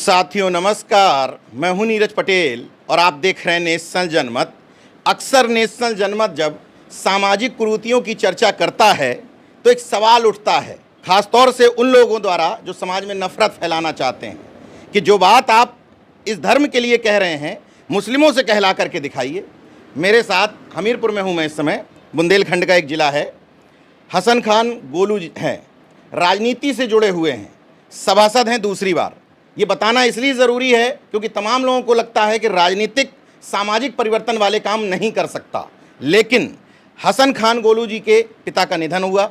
साथियों नमस्कार, मैं हूं नीरज पटेल और आप देख रहे हैं नेशनल जनमत। अक्सर नेशनल जनमत जब सामाजिक कुरीतियों की चर्चा करता है तो एक सवाल उठता है, खासतौर से उन लोगों द्वारा जो समाज में नफरत फैलाना चाहते हैं कि जो बात आप इस धर्म के लिए कह रहे हैं मुस्लिमों से कहला करके दिखाइए। मेरे साथ हमीरपुर में हूँ मैं इस समय, बुंदेलखंड का एक ज़िला है। हसन खान गोलू हैं, राजनीति से जुड़े हुए हैं, सभासद हैं दूसरी बार। ये बताना इसलिए ज़रूरी है क्योंकि तमाम लोगों को लगता है कि राजनीतिक सामाजिक परिवर्तन वाले काम नहीं कर सकता, लेकिन हसन खान गोलू जी के पिता का निधन हुआ।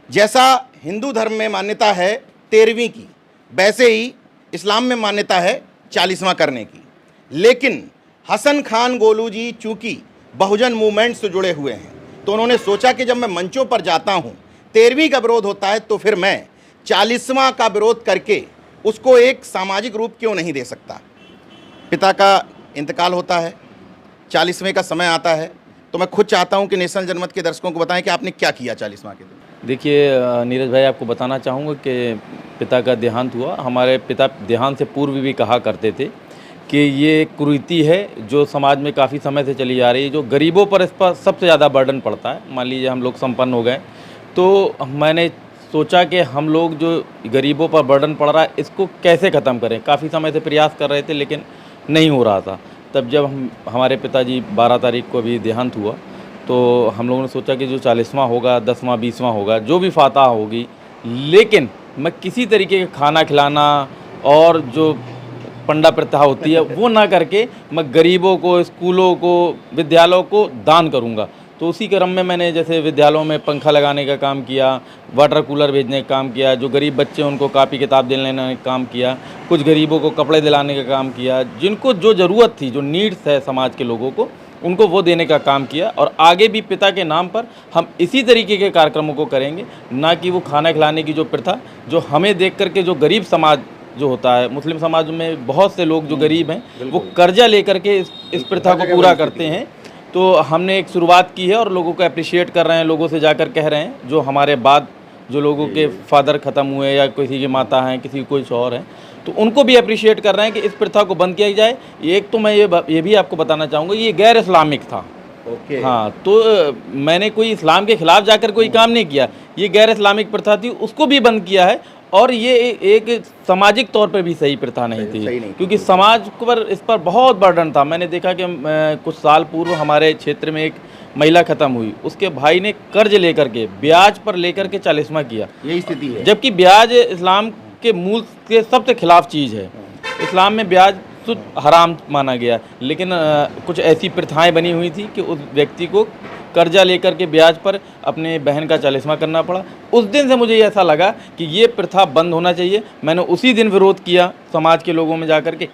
जैसा हिंदू धर्म में मान्यता है 13वीं की, वैसे ही इस्लाम में मान्यता है 40वां करने की। लेकिन हसन खान गोलू जी चूँकि बहुजन मूवमेंट से जुड़े हुए हैं तो उन्होंने सोचा कि जब मैं मंचों पर जाता हूँ, 13वीं का विरोध होता है तो फिर मैं 40वां का विरोध करके उसको एक सामाजिक रूप क्यों नहीं दे सकता। पिता का इंतकाल होता है, 40वें का समय आता है, तो मैं खुद चाहता हूं कि नेशनल जनमत के दर्शकों को बताएं कि आपने क्या किया 40वां के दिन। देखिए नीरज भाई, आपको बताना चाहूँगा कि पिता का देहांत हुआ। हमारे पिता देहांत से पूर्व भी कहा करते थे कि ये कुरीति है जो समाज में काफ़ी समय से चली जा रही है, जो गरीबों पर इस पर सबसे ज़्यादा बर्डन पड़ता है। मान लीजिए हम लोग संपन्न हो गए तो मैंने सोचा कि हम लोग जो गरीबों पर बर्डन पड़ रहा है इसको कैसे ख़त्म करें। काफ़ी समय से प्रयास कर रहे थे लेकिन नहीं हो रहा था। तब जब हमारे पिताजी 12 तारीख को अभी देहांत हुआ तो हम लोगों ने सोचा कि जो 40वां होगा, 10वां 20वां होगा, जो भी फातह होगी, लेकिन मैं किसी तरीके का खाना खिलाना और जो पंडा प्रथा होती है वो ना करके मैं गरीबों को, स्कूलों को, विद्यालयों को दान करूँगा। तो उसी क्रम में मैंने जैसे विद्यालयों में पंखा लगाने का काम किया, वाटर कूलर भेजने का काम किया, जो गरीब बच्चे उनको कापी किताब दिलाने का काम किया, कुछ गरीबों को कपड़े दिलाने का काम किया, जिनको जो ज़रूरत थी, जो नीड्स है समाज के लोगों को, उनको वो देने का काम किया। और आगे भी पिता के नाम पर हम इसी तरीके के कार्यक्रमों को करेंगे, ना कि वो खाना खिलाने की जो प्रथा, जो हमें देख करके जो गरीब समाज जो होता है, मुस्लिम समाज में बहुत से लोग जो गरीब हैं वो कर्जा लेकर के इस प्रथा को पूरा करते हैं। तो हमने एक शुरुआत की है और लोगों को अप्रिशिएट कर रहे हैं, लोगों से जाकर कह रहे हैं, जो हमारे बाद जो लोगों के फादर ख़त्म हुए या किसी की माता हैं, किसी कुछ और हैं, तो उनको भी अप्रिशिएट कर रहे हैं कि इस प्रथा को बंद किया जाए। एक तो मैं ये भी आपको बताना चाहूँगा, ये गैर इस्लामिक था। हाँ, तो मैंने कोई इस्लाम के ख़िलाफ़ जाकर कोई काम नहीं किया, ये गैर इस्लामिक प्रथा थी, उसको भी बंद किया है। और ये एक सामाजिक तौर पर भी सही प्रथा नहीं थी, क्योंकि समाज पर इस पर बहुत बर्डन था। मैंने देखा कि कुछ साल पूर्व हमारे क्षेत्र में एक महिला ख़त्म हुई, उसके भाई ने कर्ज लेकर के, ब्याज पर लेकर के 40वां किया। यही स्थिति है, जबकि ब्याज इस्लाम के मूल के सबसे खिलाफ चीज़ है। इस्लाम में ब्याज हराम माना गया, लेकिन कुछ ऐसी प्रथाएं बनी हुई थी कि उस व्यक्ति को कर्जा लेकर के ब्याज पर अपने बहन का 40वां करना पड़ा। उस दिन से मुझे ऐसा लगा कि ये प्रथा बंद होना चाहिए। मैंने उसी दिन विरोध किया समाज के लोगों में जाकर के,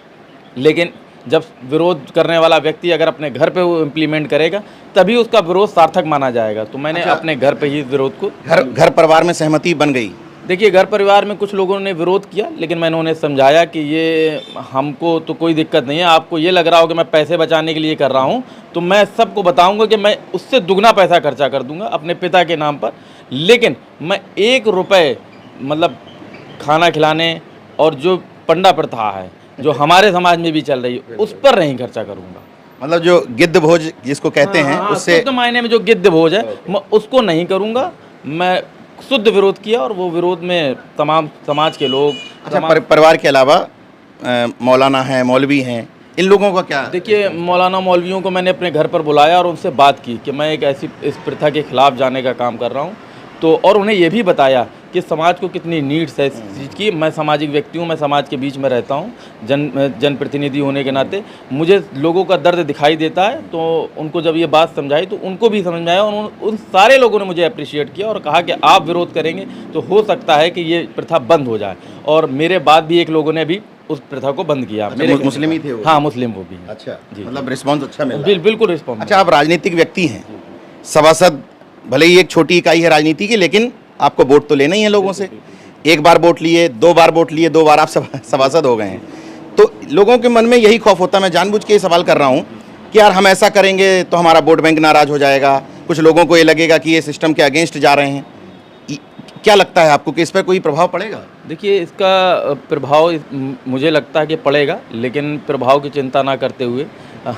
लेकिन जब विरोध करने वाला व्यक्ति अगर अपने घर पे वो इम्प्लीमेंट करेगा तभी उसका विरोध सार्थक माना जाएगा। तो मैंने अपने घर पे ही विरोध को घर परिवार में सहमति बन गई। देखिए, घर परिवार में कुछ लोगों ने विरोध किया, लेकिन मैंने उन्हें समझाया कि ये हमको तो कोई दिक्कत नहीं है, आपको ये लग रहा हो कि मैं पैसे बचाने के लिए कर रहा हूँ, तो मैं सबको बताऊँगा कि मैं उससे दुगना पैसा खर्चा कर दूँगा अपने पिता के नाम पर, लेकिन मैं 1 रुपये मतलब खाना खिलाने और जो पंडा प्रथा है जो हमारे समाज में भी चल रही है उस पर नहीं खर्चा करूँगा। मतलब जो गिद्ध भोज जिसको कहते हैं, उससे शुद्ध मायने में जो गिद्ध भोज है मैं उसको नहीं करूँगा। मैं शुद्ध विरोध किया और वो विरोध में तमाम समाज के लोग, परिवार के अलावा मौलाना हैं, मौलवी हैं, इन लोगों का क्या? देखिए, मौलाना मौलवियों को मैंने अपने घर पर बुलाया और उनसे बात की कि मैं एक ऐसी इस प्रथा के खिलाफ जाने का काम कर रहा हूँ। तो और उन्हें ये भी बताया कि समाज को कितनी नीड्स है इस चीज़ की। मैं सामाजिक व्यक्ति हूँ, मैं समाज के बीच में रहता हूँ, जनप्रतिनिधि होने के नाते मुझे लोगों का दर्द दिखाई देता है। तो उनको जब ये बात समझाई तो उनको भी समझ में आया और उन सारे लोगों ने मुझे अप्रिशिएट किया और कहा कि आप विरोध करेंगे तो हो सकता है कि ये प्रथा बंद हो जाए। और मेरे बाद भी एक लोगों ने भी उस प्रथा को बंद किया। मेरे मुस्लिम ही थे वो? हाँ, मुस्लिम वो भी। अच्छा जी, मतलब रिस्पॉन्स अच्छा मिला? बिल्कुल रिस्पॉन्स। अच्छा, आप राजनीतिक व्यक्ति हैं, सभासद, भले ही एक छोटी इकाई है राजनीति की, लेकिन आपको वोट तो लेना ही है लोगों से। 1 बार वोट लिए, 2 बार वोट लिए, 2 बार आप सभासद हो गए हैं, तो लोगों के मन में यही खौफ होता है। मैं जानबूझ के ये सवाल कर रहा हूँ कि यार हम ऐसा करेंगे तो हमारा वोट बैंक नाराज हो जाएगा, कुछ लोगों को ये लगेगा कि ये सिस्टम के अगेंस्ट जा रहे हैं। क्या लगता है आपको कि इस पर कोई प्रभाव पड़ेगा? देखिए, इसका प्रभाव मुझे लगता है कि पड़ेगा, लेकिन प्रभाव की चिंता ना करते हुए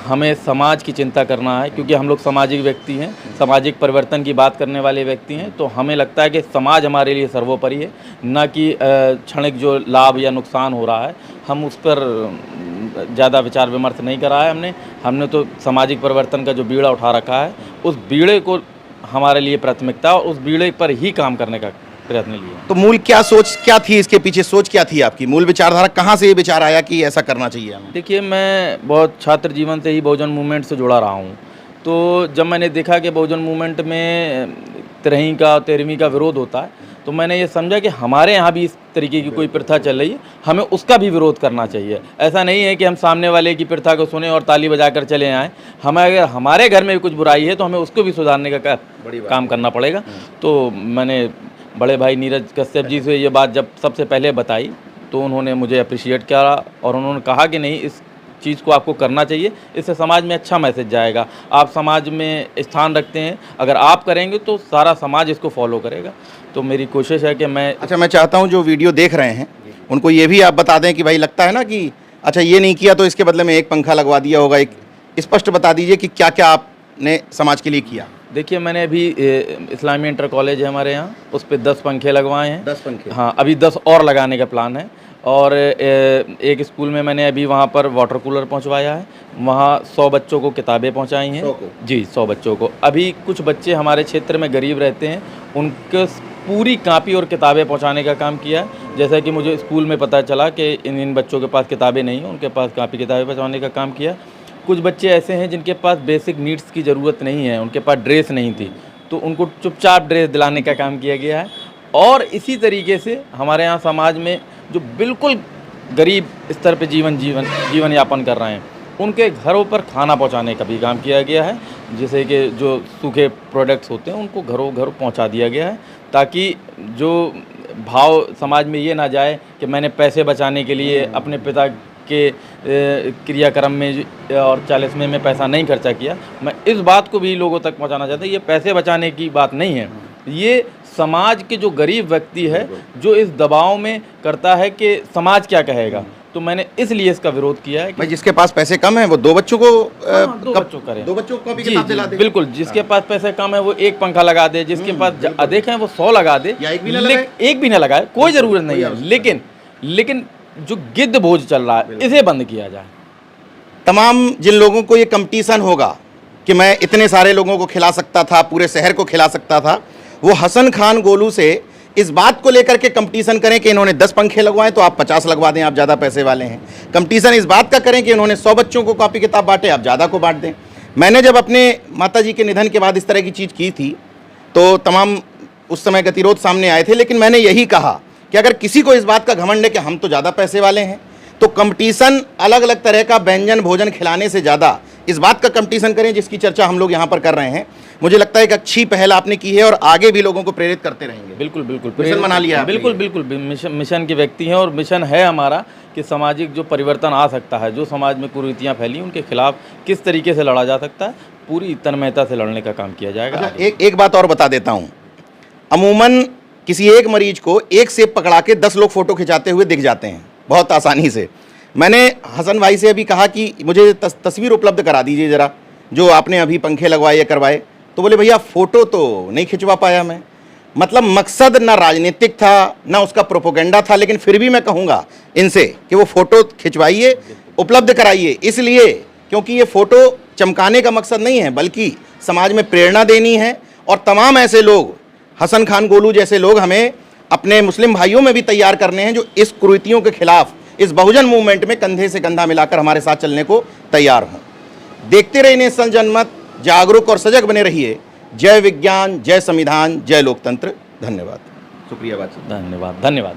हमें समाज की चिंता करना है, क्योंकि हम लोग सामाजिक व्यक्ति हैं, सामाजिक परिवर्तन की बात करने वाले व्यक्ति हैं। तो हमें लगता है कि समाज हमारे लिए सर्वोपरि है, ना कि क्षणिक जो लाभ या नुकसान हो रहा है हम उस पर ज़्यादा विचार विमर्श नहीं करा है हमने तो सामाजिक परिवर्तन का जो बीड़ा उठा रखा है, उस बीड़े को हमारे लिए प्राथमिकता और उस बीड़े पर ही काम करने का प्रयत्न लिया। तो मूल क्या थी इसके पीछे, सोच क्या थी आपकी? मूल विचारधारा कहाँ से ये विचार आया कि ऐसा करना चाहिए हमें? देखिए, मैं बहुत छात्र जीवन से ही बहुजन मूवमेंट से जुड़ा रहा हूँ। तो जब मैंने देखा कि बहुजन मूवमेंट में 13वीं का 13वीं का विरोध होता है, तो मैंने ये समझा कि हमारे यहाँ भी इस तरीके की कोई प्रथा चल रही है, हमें उसका भी विरोध करना चाहिए। ऐसा नहीं है कि हम सामने वाले की प्रथा को सुने और ताली बजा कर चले आएँ। हमें अगर हमारे घर में भी कुछ बुराई है तो हमें उसको भी सुधारने का काम करना पड़ेगा। तो मैंने बड़े भाई नीरज कश्यप जी से ये बात जब सबसे पहले बताई, तो उन्होंने मुझे अप्रिशिएट किया और उन्होंने कहा कि नहीं, इस चीज़ को आपको करना चाहिए, इससे समाज में अच्छा मैसेज जाएगा। आप समाज में स्थान रखते हैं, अगर आप करेंगे तो सारा समाज इसको फॉलो करेगा। तो मेरी कोशिश है कि मैं चाहता हूं जो वीडियो देख रहे हैं उनको ये भी आप बता दें कि भाई लगता है ना कि अच्छा ये नहीं किया तो इसके बदले में एक पंखा लगवा दिया होगा। एक स्पष्ट बता दीजिए कि क्या क्या आपने समाज के लिए किया। देखिए, मैंने अभी इस्लामी इंटर कॉलेज है हमारे यहाँ, उस पर 10 पंखे लगवाए हैं। 10 पंखे? हाँ, अभी 10 और लगाने का प्लान है। और एक स्कूल में मैंने अभी वहाँ पर वाटर कूलर पहुँचवाया है, वहाँ 100 बच्चों को किताबें पहुँचाई हैं। 100 को? जी, 100 बच्चों को। अभी कुछ बच्चे हमारे क्षेत्र में गरीब रहते हैं, उनको पूरी कापी और किताबें पहुँचाने का काम किया है। जैसा कि मुझे स्कूल में पता चला कि इन बच्चों के पास किताबें नहीं हैं, उनके पास कापी किताबें पहुँचाने का काम किया। कुछ बच्चे ऐसे हैं जिनके पास बेसिक नीड्स की ज़रूरत नहीं है, उनके पास ड्रेस नहीं थी, तो उनको चुपचाप ड्रेस दिलाने का काम किया गया है। और इसी तरीके से हमारे यहाँ समाज में जो बिल्कुल गरीब स्तर पे जीवन यापन कर रहे हैं, उनके घरों पर खाना पहुंचाने का भी काम किया गया है। जैसे कि जो सूखे प्रोडक्ट्स होते हैं उनको घरों घर पहुंचा दिया गया है, ताकि जो भाव समाज में ये ना जाए कि मैंने पैसे बचाने के लिए अपने पिता के क्रियाक्रम में और 40वें में पैसा नहीं खर्चा किया। मैं इस बात को भी लोगों तक पहुंचाना चाहता हूँ। ये पैसे बचाने की बात नहीं है, ये समाज के जो गरीब व्यक्ति है जो इस दबाव में करता है कि समाज क्या कहेगा, तो मैंने इसलिए इसका विरोध किया है कि भाई जिसके पास पैसे कम है वो 2 बच्चों को 2 बच्चों करें, 2 बच्चों को भी किताब दिला दे। बिल्कुल, जिसके पास पैसे कम है वो एक पंखा लगा दे, जिसके पास अधिक है वो 100 लगा दे, या एक भी ना लगाए, कोई ज़रूरत नहीं है। लेकिन जो गिद्ध भोज चल रहा है इसे बंद किया जाए। तमाम जिन लोगों को ये कंपटीशन होगा कि मैं इतने सारे लोगों को खिला सकता था, पूरे शहर को खिला सकता था, वो हसन खान गोलू से इस बात को लेकर के कंपटीशन करें कि इन्होंने 10 पंखे लगवाए तो आप 50 लगवा दें, आप ज़्यादा पैसे वाले हैं। कंपटीशन इस बात का करें कि इन्होंने 100 बच्चों को कॉपी किताब बांटे, आप ज़्यादा को बांट दें। मैंने जब अपने माताजी के निधन के बाद इस तरह की चीज़ की थी तो तमाम उस समय गतिरोध सामने आए थे, लेकिन मैंने यही कहा कि अगर किसी को इस बात का घमंड है कि हम तो ज़्यादा पैसे वाले हैं, तो कंपटीशन अलग अलग तरह का व्यंजन भोजन खिलाने से ज़्यादा इस बात का कंपटीशन करें जिसकी चर्चा हम लोग यहाँ पर कर रहे हैं। मुझे लगता है एक अच्छी पहल आपने की है और आगे भी लोगों को प्रेरित करते रहेंगे। बिल्कुल मिशन बना लिया, बिल्कुल मिशन के व्यक्ति हैं और मिशन है हमारा कि सामाजिक जो परिवर्तन आ सकता है, जो समाज में कुरीतियाँ फैली उनके खिलाफ किस तरीके से लड़ा जा सकता है, पूरी तन्मयता से लड़ने का काम किया जाएगा। अच्छा, एक बात और बता देता हूँ, अमूमन किसी एक मरीज को एक सेब पकड़ा के 10 लोग फोटो खिंचाते हुए दिख जाते हैं बहुत आसानी से। मैंने हसन भाई से अभी कहा कि मुझे तस्वीर उपलब्ध करा दीजिए ज़रा, जो आपने अभी पंखे लगवाए या करवाए, तो बोले भैया फ़ोटो तो नहीं खिंचवा पाया मैं। मतलब मकसद ना राजनीतिक था ना उसका प्रोपोगेंडा था, लेकिन फिर भी मैं कहूँगा इनसे कि वो फ़ोटो खिंचवाइए, उपलब्ध कराइए, इसलिए क्योंकि ये फ़ोटो चमकाने का मकसद नहीं है बल्कि समाज में प्रेरणा देनी है। और तमाम ऐसे लोग, हसन खान गोलू जैसे लोग हमें अपने मुस्लिम भाइयों में भी तैयार करने हैं जो इस कुरीतियों के खिलाफ इस बहुजन मूवमेंट में कंधे से कंधा मिलाकर हमारे साथ चलने को तैयार हों। देखते रहिए नेशनल जनमत, जागरूक और सजग बने रहिए। जय विज्ञान, जय संविधान, जय लोकतंत्र। धन्यवाद। शुक्रिया बात। धन्यवाद।